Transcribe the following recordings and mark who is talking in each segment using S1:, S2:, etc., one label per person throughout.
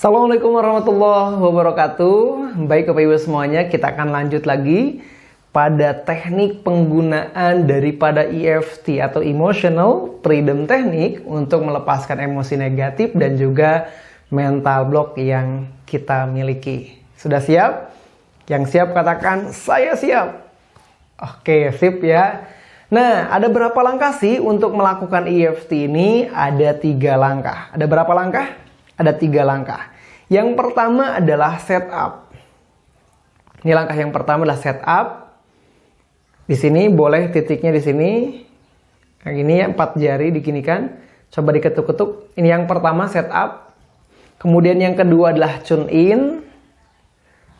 S1: Assalamualaikum warahmatullahi wabarakatuh. Baik Bapak Ibu semuanya, kita akan lanjut lagi pada teknik penggunaan daripada EFT atau Emotional Freedom Technique untuk melepaskan emosi negatif dan juga mental block yang kita miliki. Sudah siap? Yang siap katakan, saya siap. Oke, sip ya. Nah, ada berapa langkah sih untuk melakukan EFT ini? Ada 3 langkah. Ada berapa langkah? Ada 3 langkah. Yang pertama adalah setup. Ini langkah yang pertama adalah setup. Di sini boleh titiknya di sini. Kayak gini ya, 4 jari diginikan. Coba diketuk-ketuk. Ini yang pertama setup. Kemudian yang kedua adalah tune in.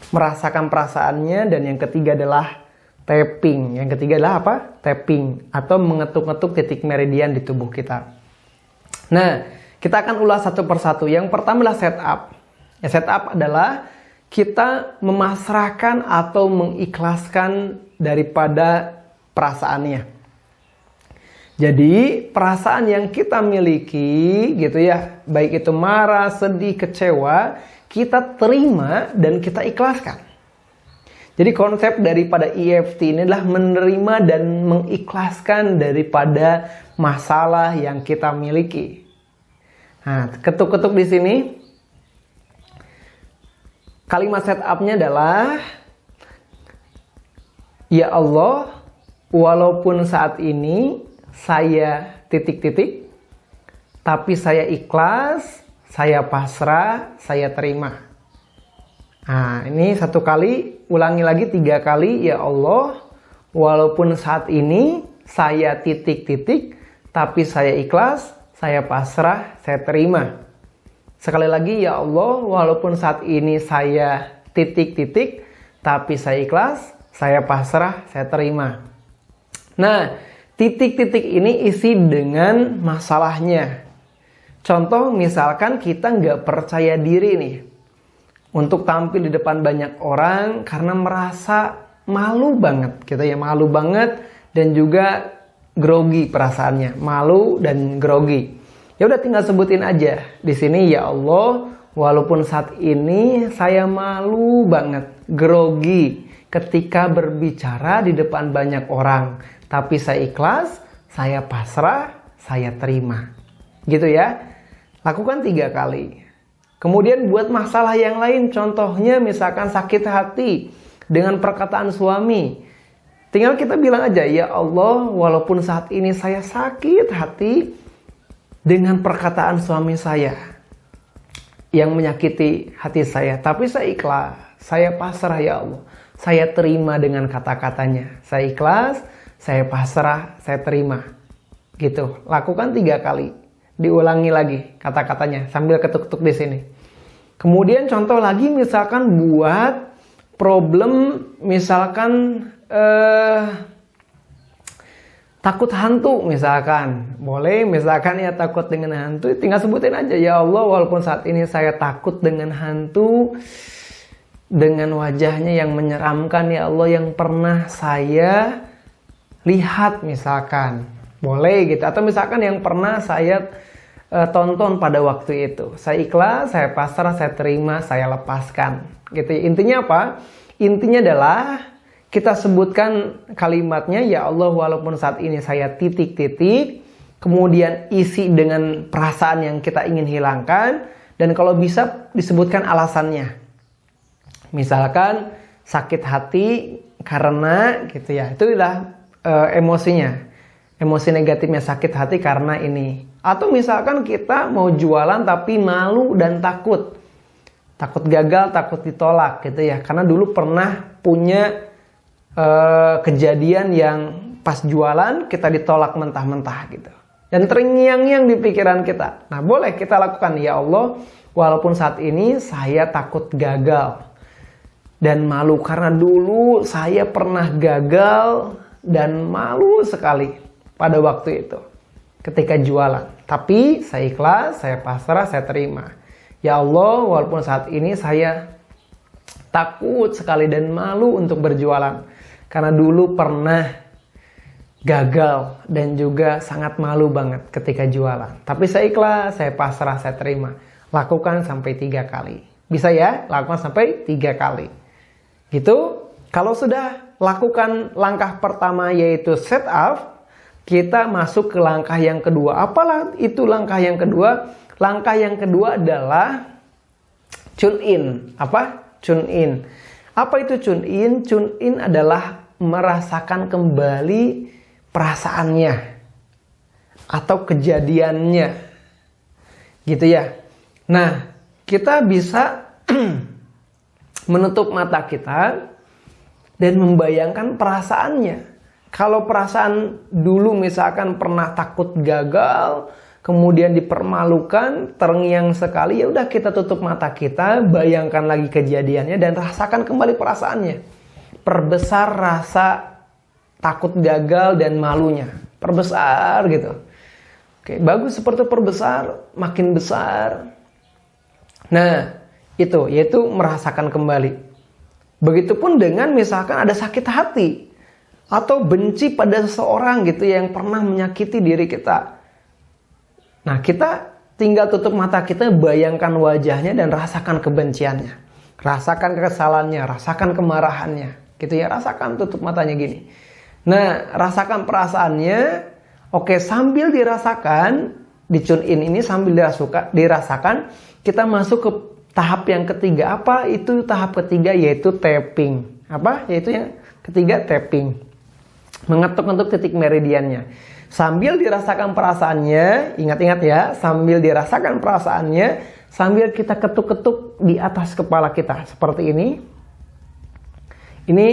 S1: Merasakan perasaannya. Dan yang ketiga adalah tapping. Yang ketiga adalah apa? Tapping. Atau mengetuk-ngetuk titik meridian di tubuh kita. Nah, kita akan ulas satu persatu. Yang pertama adalah setup. Ya, setup adalah kita memasrahkan atau mengikhlaskan daripada perasaannya. Jadi, perasaan yang kita miliki gitu ya, baik itu marah, sedih, kecewa, kita terima dan kita ikhlaskan. Jadi konsep daripada EFT ini adalah menerima dan mengikhlaskan daripada masalah yang kita miliki. Nah, ketuk-ketuk di sini. Kalimat setupnya adalah, ya Allah, walaupun saat ini saya titik-titik, tapi saya ikhlas, saya pasrah, saya terima. Nah, ini 1 kali, ulangi lagi 3 kali, ya Allah, walaupun saat ini saya titik-titik, tapi saya ikhlas, saya pasrah, saya terima. Sekali lagi, ya Allah, walaupun saat ini saya titik-titik, tapi saya ikhlas, saya pasrah, saya terima. Nah, titik-titik ini isi dengan masalahnya. Contoh, misalkan kita nggak percaya diri nih untuk tampil di depan banyak orang karena merasa malu banget, gitu ya, malu banget dan juga grogi perasaannya, malu dan grogi. Ya udah tinggal sebutin aja di sini, ya Allah, walaupun saat ini saya malu banget, grogi ketika berbicara di depan banyak orang, tapi saya ikhlas, saya pasrah, saya terima. Gitu ya. Lakukan 3 kali. Kemudian buat masalah yang lain, contohnya misalkan sakit hati dengan perkataan suami. Tinggal kita bilang aja, ya Allah, walaupun saat ini saya sakit hati dengan perkataan suami saya yang menyakiti hati saya, tapi saya ikhlas, saya pasrah, ya Allah. Saya terima dengan kata-katanya. Saya ikhlas, saya pasrah, saya terima. Gitu. Lakukan 3 kali. Diulangi lagi kata-katanya sambil ketuk-ketuk di sini. Kemudian contoh lagi misalkan buat problem misalkan takut hantu misalkan. Boleh misalkan ya takut dengan hantu, tinggal sebutin aja, ya Allah, walaupun saat ini saya takut dengan hantu, dengan wajahnya yang menyeramkan, ya Allah, yang pernah saya lihat misalkan. Boleh gitu. Atau misalkan yang pernah saya tonton pada waktu itu. Saya ikhlas, saya pasrah, saya terima, saya lepaskan. Gitu. Intinya apa? Intinya adalah kita sebutkan kalimatnya, ya Allah, walaupun saat ini saya titik-titik, kemudian isi dengan perasaan yang kita ingin hilangkan, dan kalau bisa disebutkan alasannya. Misalkan sakit hati karena gitu ya, itu adalah emosinya. Emosi negatifnya sakit hati karena ini. Atau misalkan kita mau jualan tapi malu dan takut. Takut gagal, takut ditolak gitu ya. Karena dulu pernah punya kejadian yang pas jualan kita ditolak mentah-mentah gitu. Dan terngiang-ngiang di pikiran kita. Nah, boleh kita lakukan, ya Allah, walaupun saat ini saya takut gagal dan malu karena dulu saya pernah gagal dan malu sekali pada waktu itu ketika jualan. Tapi saya ikhlas, saya pasrah, saya terima. Ya Allah, walaupun saat ini saya takut sekali dan malu untuk berjualan karena dulu pernah gagal dan juga sangat malu banget ketika jualan. Tapi saya ikhlas, saya pasrah, saya terima. Lakukan sampai 3 kali. Bisa ya? Lakukan sampai 3 kali. Gitu. Kalau sudah lakukan langkah pertama yaitu set up, kita masuk ke langkah yang kedua. Apalah itu langkah yang kedua? Langkah yang kedua adalah tune in. Apa? Tune in. Apa itu tune in? Tune in adalah merasakan kembali perasaannya atau kejadiannya. Gitu ya. Nah, kita bisa menutup mata kita dan membayangkan perasaannya. Kalau perasaan dulu misalkan pernah takut gagal, kemudian dipermalukan, terngiang sekali, ya udah kita tutup mata kita, bayangkan lagi kejadiannya dan rasakan kembali perasaannya. Perbesar rasa takut gagal dan malunya. Perbesar gitu. Oke, bagus seperti perbesar, makin besar. Nah, itu yaitu merasakan kembali. Begitupun dengan misalkan ada sakit hati atau benci pada seseorang gitu yang pernah menyakiti diri kita. Nah, kita tinggal tutup mata kita, bayangkan wajahnya dan rasakan kebenciannya. Rasakan kekesalannya, rasakan kemarahannya. Gitu ya, rasakan, tutup matanya gini. Nah, rasakan perasaannya. Oke, sambil dirasakan, di tune in ini sambil dirasakan, kita masuk ke tahap yang ketiga. Apa itu tahap ketiga? Yaitu tapping. Apa? Yaitu yang ketiga, tapping. Mengetuk-ngetuk titik meridiannya. Sambil dirasakan perasaannya, ingat-ingat ya, sambil dirasakan perasaannya, sambil kita ketuk-ketuk di atas kepala kita. Seperti ini. Ini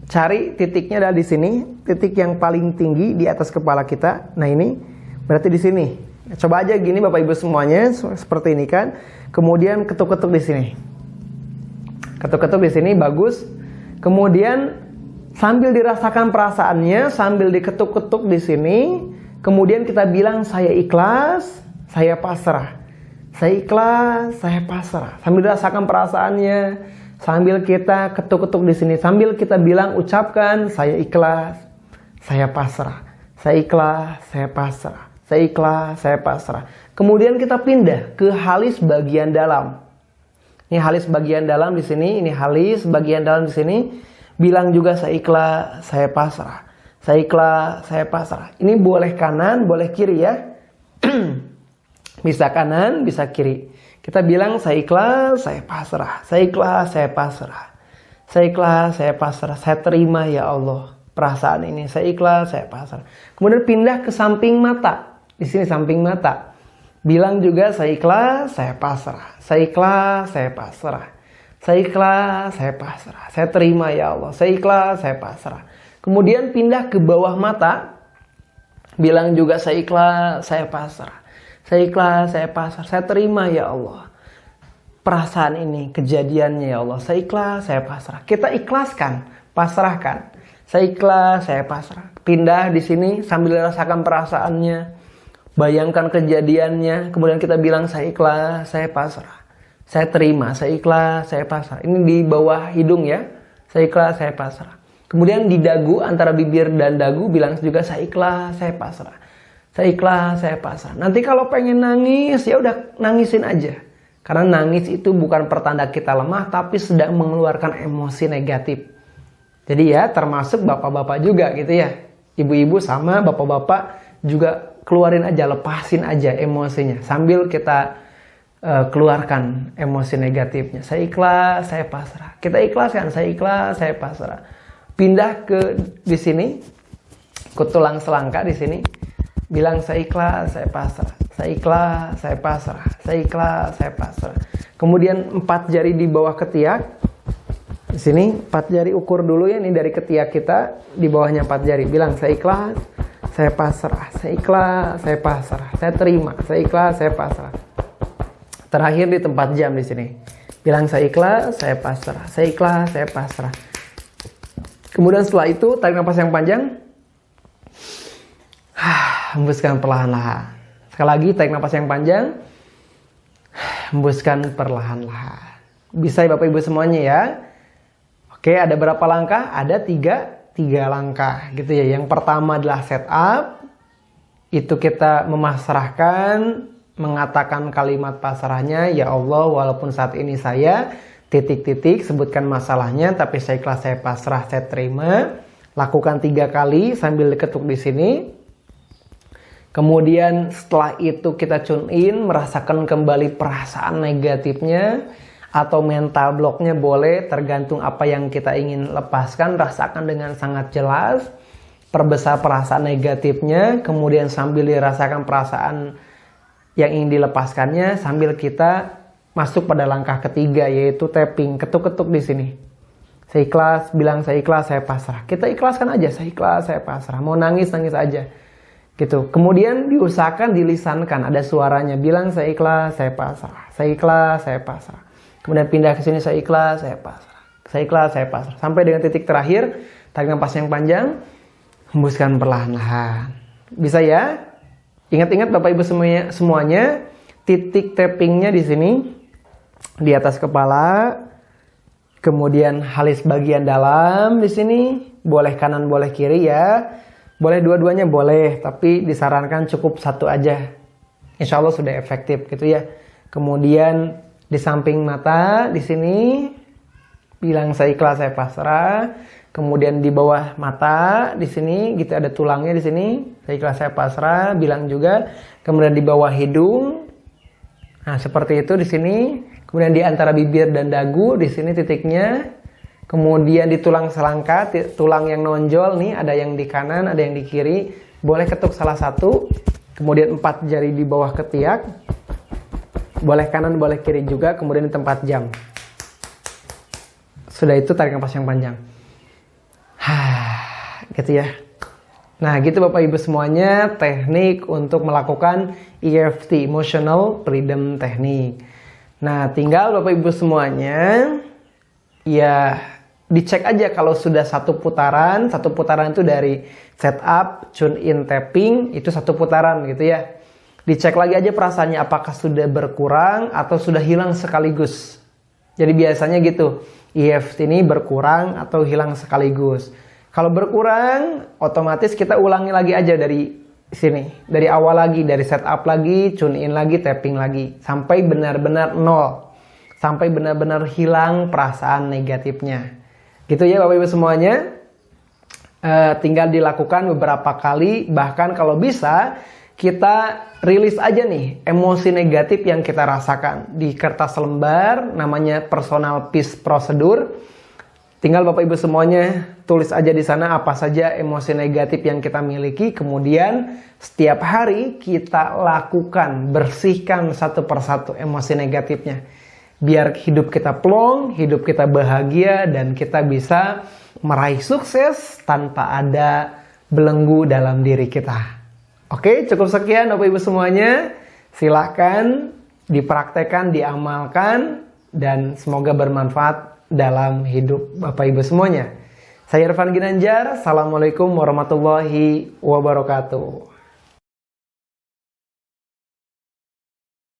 S1: cari titiknya adalah di sini. Titik yang paling tinggi di atas kepala kita. Nah ini, berarti di sini. Coba aja gini Bapak Ibu semuanya, seperti ini kan. Kemudian ketuk-ketuk di sini. Ketuk-ketuk di sini, bagus. Kemudian sambil dirasakan perasaannya, sambil diketuk-ketuk di sini, kemudian kita bilang saya ikhlas, saya pasrah. Saya ikhlas, saya pasrah. Sambil dirasakan perasaannya, sambil kita ketuk-ketuk di sini, sambil kita bilang, ucapkan saya ikhlas, saya pasrah. Saya ikhlas, saya pasrah. Saya ikhlas, saya pasrah. Kemudian kita pindah ke halis bagian dalam. Ini halis bagian dalam di sini, ini halis bagian dalam di sini. Bilang juga saya ikhlas, saya pasrah. Saya ikhlas, saya pasrah. Ini boleh kanan, boleh kiri ya. Bisa kanan, bisa kiri. Kita bilang saya ikhlas, saya pasrah. Saya ikhlas, saya pasrah. Saya ikhlas, saya pasrah. Saya terima ya Allah perasaan ini. Saya ikhlas, saya pasrah. Kemudian pindah ke samping mata. Di sini samping mata. Bilang juga saya ikhlas, saya pasrah. Saya ikhlas, saya pasrah. Saya ikhlas, saya pasrah. Saya terima ya Allah. Saya ikhlas, saya pasrah. Kemudian pindah ke bawah mata. Bilang juga saya ikhlas, saya pasrah. Saya ikhlas, saya pasrah. Saya terima ya Allah perasaan ini, kejadiannya ya Allah. Saya ikhlas, saya pasrah. Kita ikhlaskan, pasrahkan. Saya ikhlas, saya pasrah. Pindah di sini sambil rasakan perasaannya. Bayangkan kejadiannya, kemudian kita bilang saya ikhlas, saya pasrah. Saya terima, saya ikhlas, saya pasrah. Ini di bawah hidung ya. Saya ikhlas, saya pasrah. Kemudian di dagu, antara bibir dan dagu, bilang juga saya ikhlas, saya pasrah. Saya ikhlas, saya pasrah. Nanti kalau pengen nangis, ya udah nangisin aja. Karena nangis itu bukan pertanda kita lemah, tapi sedang mengeluarkan emosi negatif. Jadi ya termasuk bapak-bapak juga gitu ya. Ibu-ibu sama bapak-bapak juga keluarin aja, lepasin aja emosinya. Sambil kita keluarkan emosi negatifnya. Saya ikhlas, saya pasrah. Kita ikhlaskan, saya ikhlas, saya pasrah. Pindah ke di sini, ke tulang selangka di sini. Bilang saya ikhlas, saya pasrah. Saya ikhlas, saya pasrah. Saya ikhlas, saya pasrah. Kemudian 4 jari di bawah ketiak. Di sini 4 jari ukur dulu ya, ini dari ketiak kita, di bawahnya 4 jari. Bilang saya ikhlas, saya pasrah. Saya ikhlas, saya pasrah. Saya terima, saya ikhlas, saya pasrah. Terakhir di tempat jam di sini. Bilang saya ikhlas, saya pasrah. Saya ikhlas, saya pasrah. Kemudian setelah itu tarik nafas yang panjang. Hembuskan perlahan-lahan. Sekali lagi tarik nafas yang panjang. Hembuskan perlahan-lahan. Bisa ya Bapak Ibu semuanya ya. Oke, ada berapa langkah? Ada 3 langkah gitu ya. Yang pertama adalah setup. Itu kita memasrahkan, mengatakan kalimat pasrahnya, ya Allah, walaupun saat ini saya titik-titik, sebutkan masalahnya, tapi saya ikhlas, saya pasrah, saya terima. Lakukan 3 kali sambil diketuk di sini. Kemudian setelah itu kita tune in, merasakan kembali perasaan negatifnya atau mental blocknya, boleh, tergantung apa yang kita ingin lepaskan. Rasakan dengan sangat jelas, perbesar perasaan negatifnya, kemudian sambil dirasakan perasaan yang ingin dilepaskannya, sambil kita masuk pada langkah ketiga, yaitu tapping, ketuk-ketuk di sini. Saya ikhlas, bilang saya ikhlas, saya pasrah. Kita ikhlaskan aja, saya ikhlas, saya pasrah. Mau nangis, nangis aja. Gitu. Kemudian diusahakan dilisankan, ada suaranya, bilang saya ikhlas, saya pasrah. Saya ikhlas, saya pasrah. Kemudian pindah ke sini, saya ikhlas, saya pasrah. Saya ikhlas, saya pasrah. Sampai dengan titik terakhir, tarik nafas yang panjang, hembuskan perlahan-lahan. Bisa ya? Ingat-ingat Bapak Ibu semuanya, titik tappingnya di sini, di atas kepala, kemudian halis bagian dalam di sini, boleh kanan boleh kiri ya, boleh dua-duanya boleh, tapi disarankan cukup 1 aja, insya Allah sudah efektif gitu ya. Kemudian di samping mata di sini, bilang saya ikhlas, saya pasrah. Kemudian di bawah mata di sini, gitu ada tulangnya di sini, saya ikhlas, saya pasrah, bilang juga. Kemudian di bawah hidung, nah seperti itu di sini. Kemudian di antara bibir dan dagu di sini titiknya. Kemudian di tulang selangka, tulang yang nonjol nih, ada yang di kanan, ada yang di kiri. Boleh ketuk salah satu. Kemudian 4 jari di bawah ketiak. Boleh kanan, boleh kiri juga. Kemudian di tempat jam. Sudah itu tarik nafas yang panjang. Gitu ya. Nah gitu Bapak Ibu semuanya, teknik untuk melakukan EFT, Emotional Freedom Technique. Nah, tinggal Bapak Ibu semuanya, ya dicek aja kalau sudah 1 putaran. 1 putaran itu dari setup, tune in, tapping, itu 1 putaran gitu ya. Dicek lagi aja perasaannya apakah sudah berkurang atau sudah hilang sekaligus. Jadi biasanya gitu, EFT ini berkurang atau hilang sekaligus. Kalau berkurang, otomatis kita ulangi lagi aja dari sini, dari awal lagi, dari setup lagi, tune in lagi, tapping lagi, sampai benar-benar 0, sampai benar-benar hilang perasaan negatifnya. Gitu ya Bapak Ibu semuanya. Tinggal dilakukan beberapa kali, bahkan kalau bisa kita rilis aja nih emosi negatif yang kita rasakan di kertas lembar, namanya personal peace procedure. Tinggal Bapak Ibu semuanya tulis aja di sana apa saja emosi negatif yang kita miliki. Kemudian setiap hari kita lakukan, bersihkan satu persatu emosi negatifnya. Biar hidup kita plong, hidup kita bahagia, dan kita bisa meraih sukses tanpa ada belenggu dalam diri kita. Oke, cukup sekian Bapak Ibu semuanya. Silahkan dipraktekkan, diamalkan, dan semoga bermanfaat dalam hidup Bapak Ibu semuanya. Saya Irfan Ginanjar. Assalamualaikum warahmatullahi wabarakatuh.